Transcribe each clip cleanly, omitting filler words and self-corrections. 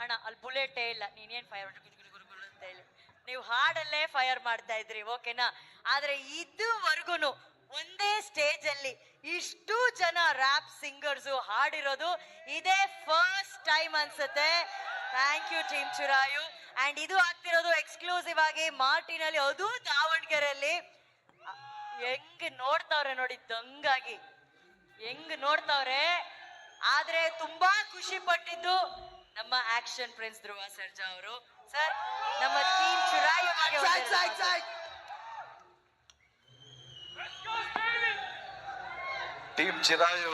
ಅಣ್ಣ ಅಲ್ಲಿ ಬುಲೆಟೇ ಇಲ್ಲ, ನೀನೇನ್ ಫೈರ್ ಅಂತ ಹೇಳಿ ನೀವು ಹಾಡಲ್ಲೇ ಫೈರ್ ಮಾಡ್ತಾ ಇದ್ರಿ, ಓಕೆನಾ? ಆದ್ರೆ ಇದುವರೆಗೂ ಒಂದೇ ಸ್ಟೇಜ್ ಅಲ್ಲಿ ಇಷ್ಟು ಜನ ರ್ಯಾಪ್ ಸಿಂಗರ್ಸ್ ಹಾಡಿರೋದು ಇದೇ ಫಸ್ಟ್ ಟೈಮ್ ಅನ್ಸುತ್ತೆ. Thank you team Chirayu. And ಇದು ಆಗ್ತಿರೋದು ಎಕ್ಸ್ಕ್ಲೂಸಿವ್ ಆಗಿ ಮಾರ್ಟಿನಲ್ಲಿ, ಅದು ದಾವಣಗೆರೆಯಲ್ಲಿ. ಹೆಂಗ್ ನೋಡ್ತಾವ್ರೆ ನೋಡಿ, ದಂಗಾಗಿ ಹೆಂಗ್ ನೋಡ್ತಾವ್ರೆ. ಆದ್ರೆ ತುಂಬಾ ಖುಷಿ ಪಟ್ಟಿದ್ದು ನಮ್ಮ ಆಕ್ಷನ್ ಪ್ರಿನ್ಸ್ ಧ್ರುವ ಸರ್ಜಾ ಅವರು. ಸರ್, ನಮ್ಮ team Chirayu team Chirayu,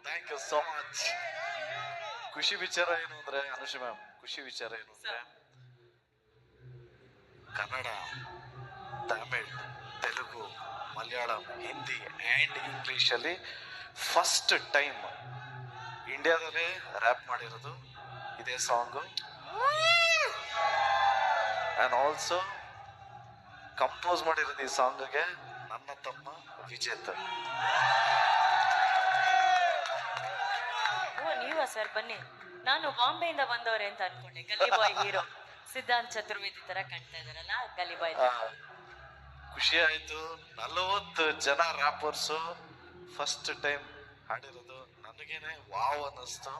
thank you so much. ಖುಷಿ ವಿಚಾರ ಏನು ಅಂದ್ರೆ ಅನುಷ್ ಮ್ಯಾಮ್, ಖುಷಿ ವಿಚಾರ ಏನು ಅಂದ್ರೆ ಕನ್ನಡ, ತಮಿಳ್, ತೆಲುಗು, ಮಲಯಾಳಂ, ಹಿಂದಿ ಆ್ಯಂಡ್ ಇಂಗ್ಲೀಷಲ್ಲಿ ಫಸ್ಟ್ ಟೈಮ್ ಇಂಡಿಯಾದಲ್ಲೇ ರ್ಯಾಪ್ ಮಾಡಿರೋದು ಇದೇ ಸಾಂಗು. ಆ್ಯಂಡ್ ಆಲ್ಸೋ ಕಂಪೋಸ್ ಮಾಡಿರೋದು ಈ ಸಾಂಗ್ಗೆ ನನ್ನ ತಮ್ಮ ವಿಜೇತ್. ಓ ನೀವಾ ಸರ್? ಬನ್ನಿ, ನಾನು ಬಾಂಬೆಯಿಂದ ಬಂದವರೇ ಅಂತ ಅನ್ಕೊಂಡೆ. ಗಲ್ಲಿ ಬಾಯ್ ಹೀರೋ ಸಿದ್ಧಾಂತ್ ಚತುರ್ವೇದಿ ತರ ಕಾಣ್ತಾ ಇದಾರಲ್ಲ, ಗಲ್ಲಿ ಬಾಯ್. ಖುಷಿ ಆಯ್ತು. 40 ಜನ ರ್ಯಾಪರ್ಸು ಫಸ್ಟ್ ಟೈಮ್ ಹಾಡಿರೋದು ನನಗೇನೆ ವಾವ್ ಅನ್ನಿಸ್ತು.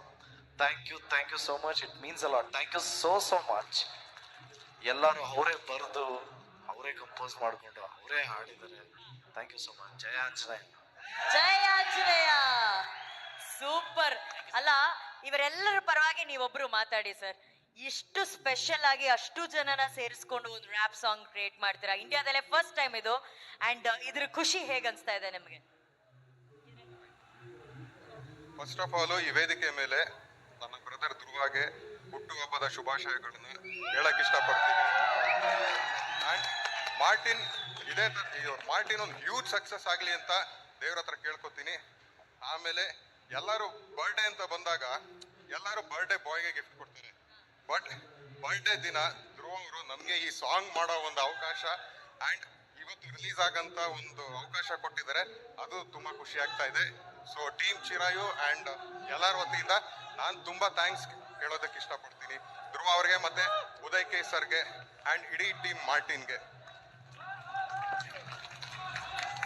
Thank you so much. It means a lot. Thank you so much. ಎಲ್ಲರೂ ಅವರೇ ಬರೆದು ಅವರೇ ಕಂಪೋಸ್ ಮಾಡಿಕೊಂಡು ಅವರೇ ಹಾಡಿದ್ದಾರೆ. Thank you so much. ಜಯ ಆಂಜನೇಯ. ಜಯ ಆಂಜನೇಯ. ಸೂಪರ್. ಅಲ್ಲ, ಇವರೆಲ್ಲರ ಪರವಾಗಿ ನೀವೊಬ್ರು ಮಾತಾಡಿ ಸರ್. ಇಷ್ಟು ಸ್ಪೆಷಲ್ ಆಗಿ ಅಷ್ಟು ಜನನ ಸೇರಿಸ್ಕೊಂಡು ಒಂದು ರ್ಯಾಪ್ ಸಾಂಗ್ ಕ್ರಿಯೇಟ್ ಮಾಡ್ತೀರಾ, ಇಂಡಿಯಾದಲ್ಲೇ ಫಸ್ಟ್ ಟೈಮ್ ಇದು. ಅಂಡ್ ಇದ್ರ ಖುಷಿ ಹೇಗೆ ಅನ್ಸ್ತಾ ಇದೆ ನಿಮಗೆ? ಫಸ್ಟ್ ಆಫ್ ಆಲ್ ಈ ವೇದಿಕೆ ಮೇಲೆ ನನ್ನ ಬ್ರದರ್ ಧ್ರುವಾಗೆ ಹುಟ್ಟುಹಬ್ಬದ ಶುಭಾಶಯಗಳನ್ನು ಹೇಳಕ್ ಇಷ್ಟಪಡ್ತೀನಿ. ಅಂಡ್ ಮಾರ್ಟಿನ್ ಮಾರ್ಟಿನ್ ಒಂದು ಹ್ಯೂಜ್ ಸಕ್ಸಸ್ ಆಗಲಿ ಅಂತ ದೇವ್ರ ಹತ್ರ ಕೇಳ್ಕೊತೀನಿ. ಆಮೇಲೆ ಎಲ್ಲರೂ ಬರ್ಡೇ ಅಂತ ಬಂದಾಗ ಎಲ್ಲರೂ ಬರ್ಡೇ ಬಾಯ್ಗೆ ಗಿಫ್ಟ್ ಕೊಡ್ತಾರೆ. ಬಟ್ ಬರ್ಡೇ ದಿನ ಧ್ರುವ ಅವರು ನಮಗೆ ಈ ಸಾಂಗ್ ಮಾಡೋ ಒಂದು ಅವಕಾಶ ಆ್ಯಂಡ್ ಇವತ್ತು ರಿಲೀಸ್ ಆಗಂತ ಒಂದು ಅವಕಾಶ ಕೊಟ್ಟಿದ್ದಾರೆ. ಅದು ತುಂಬಾ ಖುಷಿ ಆಗ್ತಾ ಇದೆ. ಸೊ ಟೀಮ್ ಚಿರಾಯು ಆ್ಯಂಡ್ ಎಲ್ಲರ ವತಿಯಿಂದ ನಾನು ತುಂಬಾ ಥ್ಯಾಂಕ್ಸ್ ಹೇಳೋದಕ್ಕೆ ಇಷ್ಟಪಡ್ತೀನಿ ಧ್ರುವ ಅವ್ರಿಗೆ, ಮತ್ತೆ ಉದಯ್ ಕೆ ಸರ್ಗೆ ಆ್ಯಂಡ್ ಇಡೀ ಟೀಮ್ ಮಾರ್ಟಿನ್ಗೆ.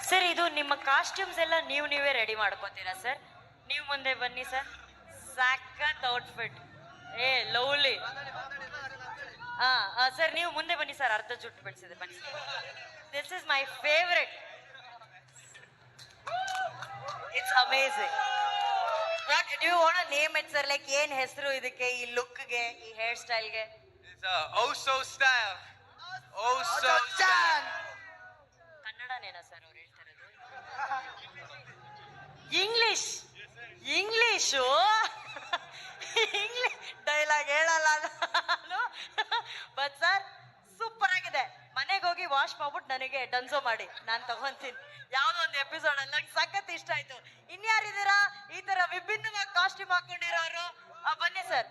ಸರ್, ಇದು ನಿಮ್ಮ ಕಾಸ್ಟ್ಯೂಮ್ಸ್ ಎಲ್ಲ ನೀವೇ ರೆಡಿ ಮಾಡ್ಕೋತೀರಾ ಸರ್? ನೀವು ಮುಂದೆ ಬನ್ನಿ ಸರ್. ಸಾಕತ್ ಔಟ್ಫಿಟ್, ಏ ಲವ್ಲಿ. ಸರ್ ನೀವು ಮುಂದೆ ಬನ್ನಿ ಸರ್. ಅರ್ಧ ಜುಟ್ಟು ಬೆಳೆಸಿದೆ, ಬನ್ನಿ. This is my favourite. It's amazing. What do you want to name it sir? Like ಏನ್ ಹೆಸರು ಇದಕ್ಕೆ, ಈ ಲುಕ್ಗೆ, ಈ ಹೇರ್ ಸ್ಟೈಲ್ಗೆ? ಓಸೋ ಸ್ಟೈಲ್. ಓಸೋ ಸ್ಟೈಲ್. ಕನ್ನಡನೇನಾ ಸರ್ ಅವ್ರು ಹೇಳ್ತಾ ಇರೋದು? ಇಂಗ್ಲಿಷ್ ಇಂಗ್ಲಿಷು ಇಂಗ್ಲಿಷ್ ಡೈಲಾಗ್ ಹೇಳಲ್ಲ ನಾನು. ಬಟ್ ಸರ್ ಸೂಪರ್ ಆಗಿದೆ. ಮನೆಗೆ ಹೋಗಿ ವಾಶ್ ಮಾಡ್ಬಿಟ್ಟು ನನಗೆ ಡನ್ಸೋ ಮಾಡಿ, ನಾನು ತಗೊಂತೀನಿ. ಯಾವ್ದೋ ಒಂದು ಎಪಿಸೋಡ್ ಅಲ್ಲಿ ನಂಗೆ ಸಖತ್ ಇಷ್ಟ ಆಯ್ತು. ಇನ್ಯಾರಿದ್ದೀರಾ ಈ ತರ ವಿಭಿನ್ನವಾಗಿ ಕಾಸ್ಟ್ಯೂಮ್ ಹಾಕೊಂಡಿರೋರು? ಬನ್ನಿ ಸರ್.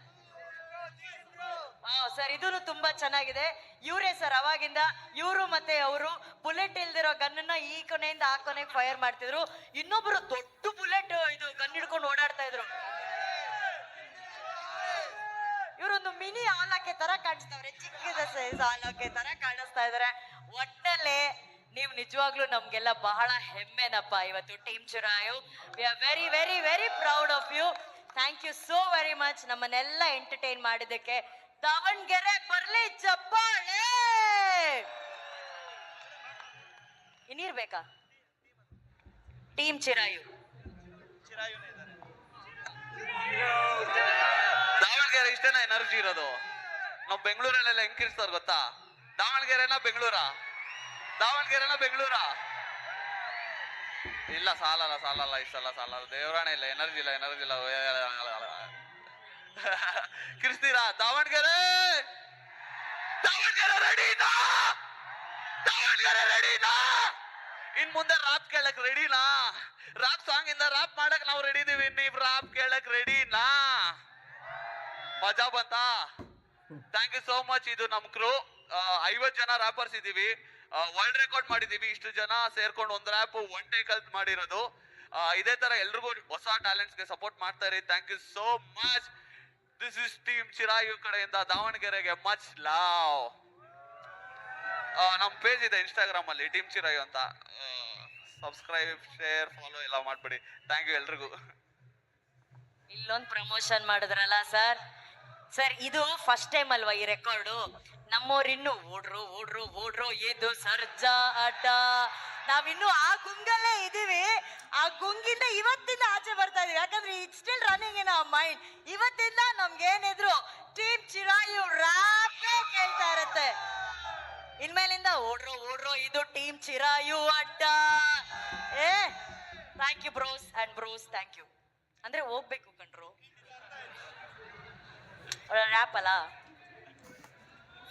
ಸರ್ ಇದೂ ತುಂಬಾ ಚೆನ್ನಾಗಿದೆ. ಇವರೇ ಸರ್ ಅವಾಗಿಂದ ಇವರು ಮತ್ತೆ ಅವರು ಬುಲೆಟ್ ಇಲ್ದಿರೋ ಗನ್ನ ಈ ಕೊನೆಯಿಂದ ಆ ಕೊನೆಗೆ ಫೈರ್ ಮಾಡ್ತಿದ್ರು. ಇನ್ನೊಬ್ರು ದೊಡ್ಡ ಬುಲೆಟ್ ಇದು ಗನ್ ಹಿಡ್ಕೊಂಡು ಓಡಾಡ್ತಾ ಇದ್ರು. ಇವರೊಂದು ಮಿನಿ ಆಲಕ್ಕೆ ತರ ಕಾಣಿಸ್ತವ್ರೆ, ಚಿಕ್ಕದ ಸೈಜ್ ಆಲಕ್ಕೆ ತರ ಕಾಣಿಸ್ತಾ ಇದಾರೆ. ಒಟ್ಟಲ್ಲಿ ನೀವು ನಿಜವಾಗ್ಲೂ ನಮ್ಗೆಲ್ಲ ಬಹಳ ಹೆಮ್ಮೆನಪ್ಪ ಇವತ್ತು team Chirayu. We are very very very proud of you. Thank you so very much ನಮ್ಮನ್ನೆಲ್ಲ ಎಂಟರ್ಟೈನ್ ಮಾಡಿದ್ದಕ್ಕೆ. ದಾವಣಗೆರೆ ಬರ್ಲಿ ಚಪ್ಪಾಳೆ. ಇನ್ನಿರ್ಬೇಕಾ ಟೀಮ್ ಚಿರಾಯು? ದಾವಣಗೆರೆ ಇಷ್ಟೇನ ಎನರ್ಜಿ ಇರೋದು. ನಾವು ಬೆಂಗಳೂರಲ್ಲೆಲ್ಲ ಹೆಂಗ್ ಕಿರ್ಸ್ತಾರ ಗೊತ್ತಾ? ದಾವಣಗೆರೆನ ಬೆಂಗಳೂರಾ? ದಾವಣಗೆರೆನ ಬೆಂಗಳೂರಾ? ಇಲ್ಲ, ಸಾಲಲ್ಲ ಈ ಸಲ ಸಾಲಲ್ಲ. ದೇವರಾಣೆ ಇಲ್ಲ, ಎನರ್ಜಿ ಇಲ್ಲ. ಕಿರ್ಸ್ತೀರಾ? ದಾವಣಗೆರೆ ರೆಡಿನಾ? ದಾವಣಗೆರೆ ರೆಡಿನಾ? ಇನ್ ಮುಂದೆ ರಾಪ್ ಕೇಳಕ್ ರೆಡಿನಾ? ರಾಪ್ ಸಾಂಗ್ ಇಂದ ರಾಪ್ ಮಾಡಕ್ ನಾವು ರೆಡಿ ಇದೀವಿ. ನೀವ್ ರಾಪ್ ಕೇಳಕ್ ರೆಡಿನಾ? ಮಜಾ ಬಂತಾ? Thank you so much. ಇದು ನಮ್ ಕ್ರೂ 50 ಜನ ರ್ಯಾಪರ್ಸ್ ಇದೀವಿ. ವರ್ಲ್ಡ್ ರೆಕಾರ್ಡ್ ಮಾಡಿದೀವಿ. ಇಷ್ಟು ಜನ ಸೇರ್ಕೊಂಡು ಒಂದ್ ರ್ಯಾಪ್ ಒನ್ ಟೇಕ್ ಅಲ್ಲಿ ಮಾಡಿರೋದು. ಇದೇ ತರ ಎಲ್ರಿಗೂ ಹೊಸ ಟ್ಯಾಲೆಂಟ್ಸ್ಗೆ ಸಪೋರ್ಟ್ ಮಾಡ್ತಾ ಇರಿ. Thank you so much. This is team Chirayu ಕಡೆಯಿಂದ ದಾವಣಗೆರೆಗೆ ಮಚ್ ಲವ್. ನಮ್ಮ ಪೇಜ್ ಇದೆ ಇನ್ಸ್ಟಾಗ್ರಾಮ್ ಅಲ್ಲಿ ಟೀಮ್ ಚಿರಾಯು ಅಂತ. ಸಬ್ಸ್ಕ್ರೈಬ್, ಶೇರ್, ಫಾಲೋ ಎಲ್ಲ ಮಾಡ್ಬಿಡಿ. ಥ್ಯಾಂಕ್ ಯು ಎಲ್ರಿಗೂ. ಇಲ್ಲೊಂದು ಪ್ರಮೋಷನ್ ಮಾಡಿದ್ರಲ್ಲ ಸರ್. ಸರ್ ಇದು ಫಸ್ಟ್ ಟೈಮ್ ಅಲ್ವಾ ಈ ರೆಕಾರ್ಡು? ನಮ್ಮವ್ರು ಇನ್ನು ಓಡ್ರು ಇದು ಸರ್ಜಾ ಅಡ್ಡ. ನಾವಿನ್ನು ಆ ಗುಂಗಲ್ಲೇ ಇದೀವಿ. ಆ ಗುಂಗಿಂದ ಇವತ್ತಿಂದ ಆಚೆ ಬರ್ತಾ ಇದೀವಿ. ಯಾಕಂದ್ರೆ it still running in our mind. ಇವತ್ತಿಂದ ನಮ್ಗೇನಿದ್ರು ಟೀಮ್ ಚಿರಾಯು ರ್ಯಾಪ್ ಕೇಳ್ತಾ ಇರತ್ತೆ. ಇನ್ಮೇಲಿಂದ ಓಡ್ರೋ ಇದು team Chirayu Adda. Thank you bros and bros, thank you. ಅಂದ್ರೆ ಹೋಗ್ಬೇಕು ಕಣ್ರು. ರ್ಯಾಪ್ ಅಲ್ಲ,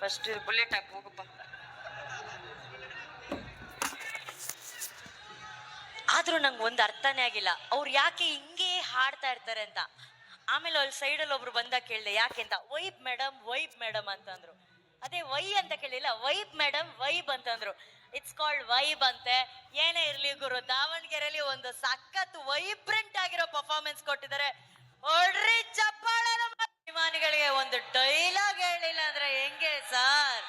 ಫಸ್ಟ್ ಬುಲೆಟ್ ಹಾಕಿ ಹೋಗಪ್ಪ. ಆದ್ರೂ ನಂಗೆ ಒಂದು ಅರ್ಥನೇ ಆಗಿಲ್ಲ, ಅವ್ರು ಯಾಕೆ ಹಿಂಗೆ ಹಾಡ್ತಾ ಇರ್ತಾರೆ ಅಂತ. ಆಮೇಲೆ ಅಲ್ಲಿ ಸೈಡಲ್ಲಿ ಒಬ್ರು ಬಂದಾಗ ಕೇಳಿದೆ ಯಾಕೆ ಅಂತ. ವೈಬ್ ಮೇಡಮ್ ಅಂತಂದ್ರು. ಅದೇ ವೈ ಅಂತ ಕೇಳಿಲ್ಲ, ವೈಬ್ ಮೇಡಮ್ ವೈಬ್ ಅಂತಂದ್ರು. ಇಟ್ಸ್ ಕಾಲ್ಡ್ ವೈಬ್ ಅಂತೆ. ಏನೇ ಇರ್ಲಿ ಗುರು, ದಾವಣಗೆರೆಯಲ್ಲಿ ಒಂದು ಸಖತ್ ವೈಬ್ರೆಂಟ್ ಆಗಿರೋ ಪರ್ಫಾರ್ಮೆನ್ಸ್ ಕೊಟ್ಟಿದ್ದಾರೆ. ಹೊಡ್ರಿ ಚಪ್ಪಾಳೆ. ಅಭಿಮಾನಿಗಳಿಗೆ ಒಂದು ಡೈಲಾಗ್ ಹೇಳಿಲ್ಲ ಅಂದ್ರೆ ಹೆಂಗೆ ಸರ್?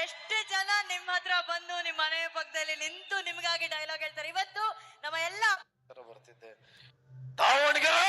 ಎಷ್ಟು ಜನ ನಿಮ್ಮ ಹತ್ರ ಬಂದು ನಿಮ್ಮ ಮನೆ ಪಕ್ಕದಲ್ಲಿ ನಿಂತು ನಿಮ್ಗಾಗಿ ಡೈಲಾಗ್ ಹೇಳ್ತಾರೆ. ಇವತ್ತು ನಮ್ಮ ಎಲ್ಲ ಬರ್ತಿದ್ದೆ ದಾವಣಗೆರೆ